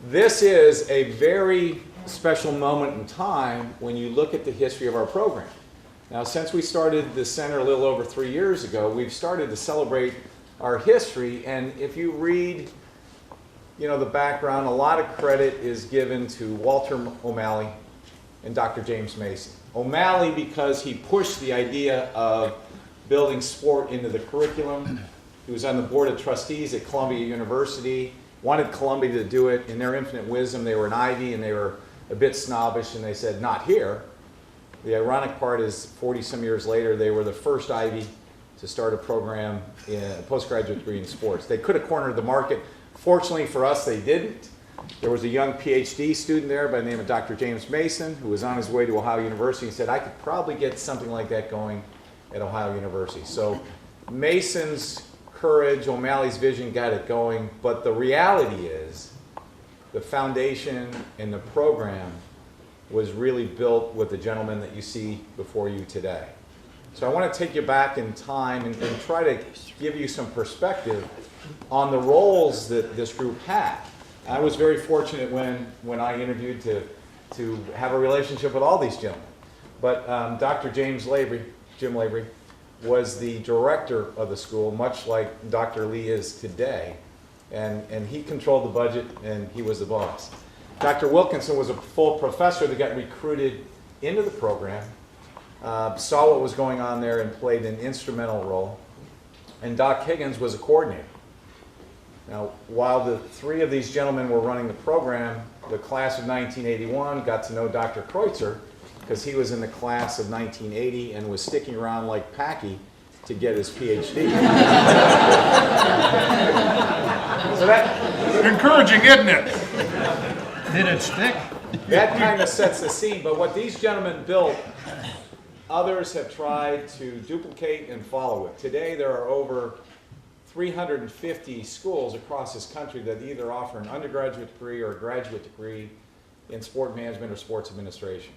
This is a very special moment in time when you look at the history of our program. Now, since we started the center a little over 3 years ago, we've started to celebrate our history, and if you read the background, a lot of credit is given to Walter O'Malley and Dr. James Mason. O'Malley because he pushed the idea of building sport into the curriculum. He was on the board of trustees at Columbia University, wanted Columbia to do it. In their infinite wisdom, they were an Ivy and they were a bit snobbish, and they said, not here. The ironic part is 40-some years later, they were the first Ivy to start a program, a postgraduate degree in sports. They could have cornered the market. Fortunately for us, they didn't. There was a young PhD student there by the name of Dr. James Mason who was on his way to Ohio University and said, I could probably get something like that going at Ohio University. So Mason's courage, O'Malley's vision got it going, but the reality is the foundation and the program was really built with the gentleman that you see before you today. So I want to take you back in time and try to give you some perspective on the roles that this group had. I was very fortunate when I interviewed to have a relationship with all these gentlemen. But Dr. Jim Lavery, was the director of the school, much like Dr. Lee is today. And he controlled the budget, and he was the boss. Dr. Wilkinson was a full professor that got recruited into the program, saw what was going on there and played an instrumental role. And Doc Higgins was a coordinator. Now, while the three of these gentlemen were running the program, the class of 1981 got to know Dr. Kreutzer because he was in the class of 1980 and was sticking around like Packy to get his PhD. So that, encouraging, isn't it? Did it stick? That kind of sets the scene, but what these gentlemen built, others have tried to duplicate and follow it. Today there are over 350 schools across this country that either offer an undergraduate degree or a graduate degree in sport management or sports administration.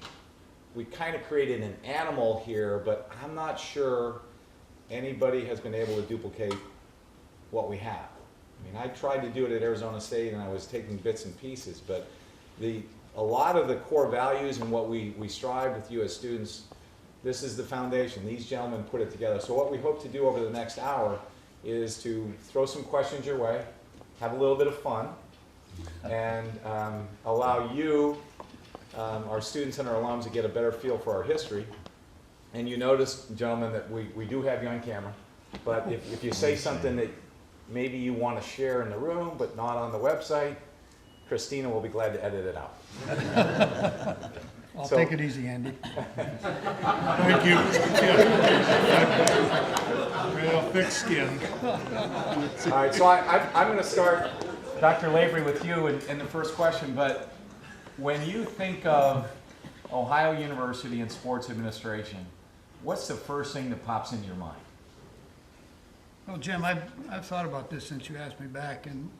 We kind of created an animal here, but I'm not sure anybody has been able to duplicate what we have. I mean, I tried to do it at Arizona State and I was taking bits and pieces, but a lot of the core values and what we strive with you as students, this is the foundation. These gentlemen put it together. So what we hope to do over the next hour is to throw some questions your way, have a little bit of fun, and allow you, our students and our alums, to get a better feel for our history. And you notice, gentlemen, that we do have you on camera, but if you say something that maybe you want to share in the room but not on the website, Christina will be glad to edit it out. I'll take it easy, Andy. Thank you. Real thick skin. All right, so I'm going to start, Dr. Lavery, with you in the first question, but when you think of Ohio University and sports administration, what's the first thing that pops into your mind? Well, Jim, I've thought about this since you asked me back, and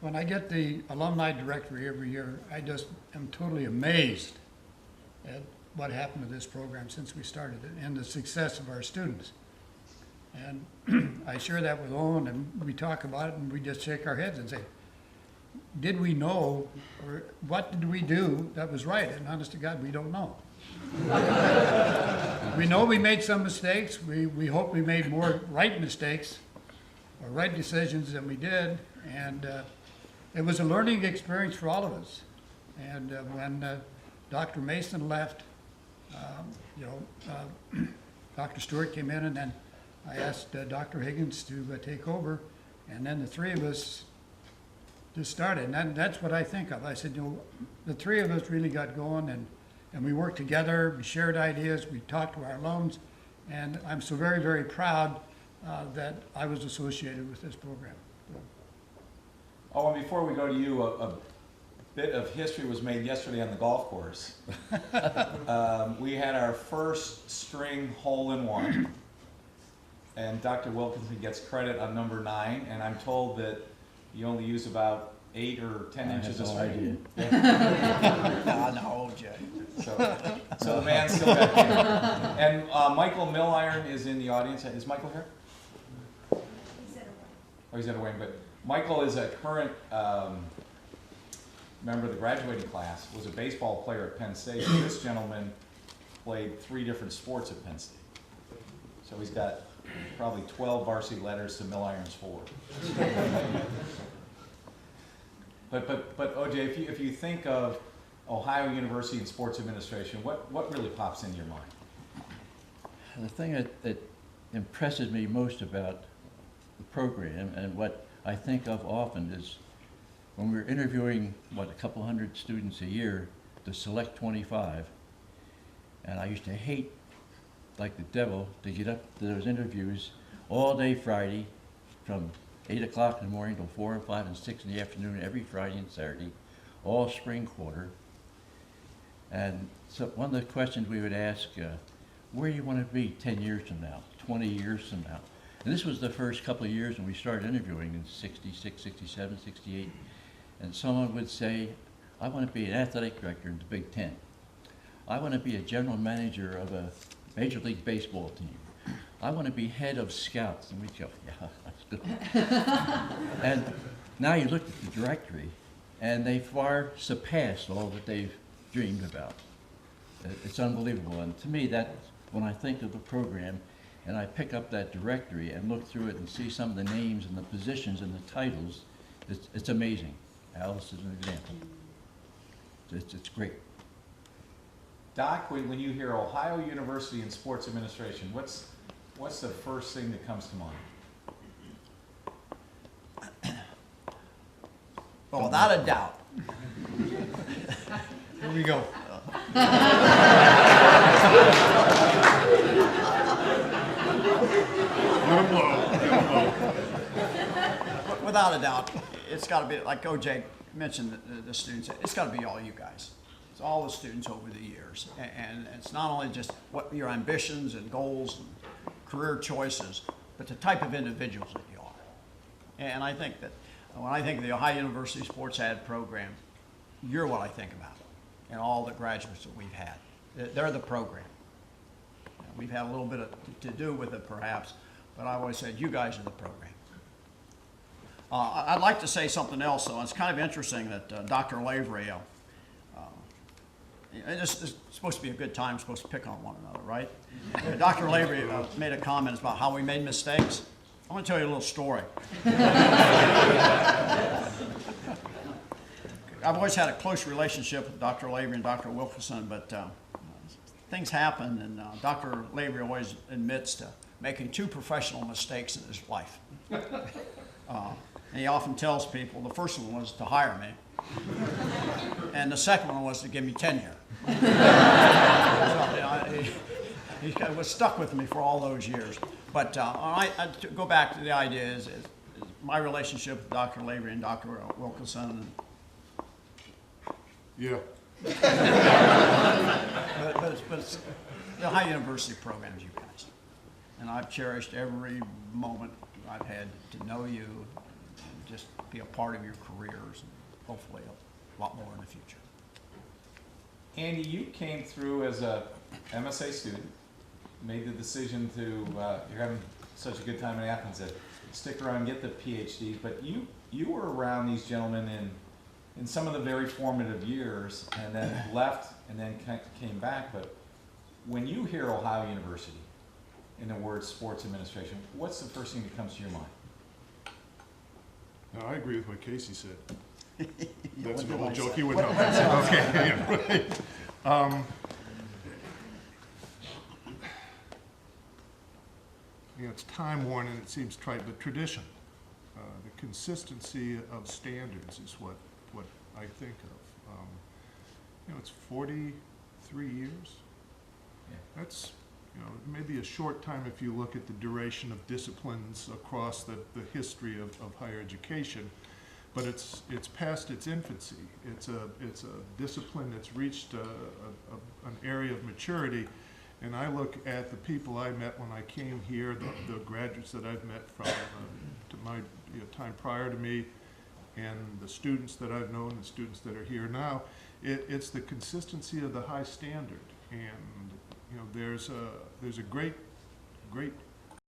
when I get the alumni directory every year, I just am totally amazed at what happened to this program since we started it and the success of our students. And I share that with Owen, and we talk about it, and we just shake our heads and say, did we know, or what did we do that was right? And honest to God, we don't know. We know we made some mistakes. We hope we made more right mistakes or right decisions than we did. And it was a learning experience for all of us. And when Dr. Mason left, Dr. Stewart came in, and then I asked Dr. Higgins to take over, and then the three of us just started. And that's what I think of. I said, the three of us really got going, and we worked together, we shared ideas, we talked to our alums, and I'm so very, very proud that I was associated with this program. Oh, and before we go to you, a bit of history was made yesterday on the golf course. We had our first string hole-in-one, and Dr. Wilkinson gets credit on number 9, and I'm told that you only use about 8 or 10 inches of string. No, Jay. So the man's still back here. And Michael Milliron is in the audience. Is Michael here? He's at a wedding. But Michael is a current member of the graduating class, was a baseball player at Penn State. This gentleman played 3 different sports at Penn State. So he's got probably 12 varsity letters to Mill Irons 4. But OJ, if you think of Ohio University and sports administration, what really pops into your mind? The thing that impresses me most about the program, and what I think of often, is when we're interviewing, a couple hundred students a year to select 25, and I used to hate, like the devil, to get up to those interviews all day Friday from 8 o'clock in the morning till 4 and 5 and 6 in the afternoon every Friday and Saturday, all spring quarter. And so one of the questions we would ask, where do you want to be 10 years from now, 20 years from now? And this was the first couple of years when we started interviewing in 66, 67, 68. And someone would say, I want to be an athletic director in the Big Ten. I want to be a general manager of a Major League Baseball team. I want to be head of scouts. And we'd go, yeah, that's good. And now you look at the directory, and they far surpassed all that they've dreamed about. It's unbelievable. And to me, that, when I think of the program, and I pick up that directory and look through it and see some of the names and the positions and the titles, it's amazing. Alice is an example. It's great. Doc, when you hear Ohio University and sports administration, what's the first thing that comes to mind? Well, without a doubt. Here we go. Without a doubt, it's got to be, like OJ mentioned, the students, it's got to be all you guys. It's all the students over the years. And it's not only just what your ambitions and goals and career choices, but the type of individuals that you are. And I think that when I think of the Ohio University Sports Ad program, you're what I think about, and all the graduates that we've had. They're the program. We've had a little bit to do with it, perhaps, but I've always said, you guys are the program. I'd like to say something else, though. It's kind of interesting that Dr. Lavery, it's supposed to be a good time, supposed to pick on one another, right? Dr. Lavery made a comment about how we made mistakes. I want to tell you a little story. I've always had a close relationship with Dr. Lavery and Dr. Wilkerson, but things happen, and Dr. Lavery always admits to making 2 professional mistakes in his life. And he often tells people the first one was to hire me, and the second one was to give me tenure. So, he was stuck with me for all those years. But to go back to the idea is my relationship with Dr. Lavery and Dr. Wilkinson. Yeah. But it's the Ohio University programs, you guys. And I've cherished every moment I've had to know you and just be a part of your careers, and hopefully a lot more in the future. Andy, you came through as a MSA student, made the decision to, you're having such a good time in Athens, to stick around and get the PhD, but you were around these gentlemen in some of the very formative years, and then left and then came back. But when you hear Ohio University in the word sports administration, what's the first thing that comes to your mind? No, I agree with what Casey said. That's a little joke. You would know. Okay. Yeah, right. It's time-worn and it seems trite, but tradition. The consistency of standards is what I think of. It's 43 years. Yeah. That's, maybe a short time if you look at the duration of disciplines across the history of higher education, but it's past its infancy. It's a discipline that's reached an area of maturity, and I look at the people I met when I came here, the graduates that I've met from to my time prior to me, and the students that I've known, the students that are here now. It's the consistency of the high standard, and there's a great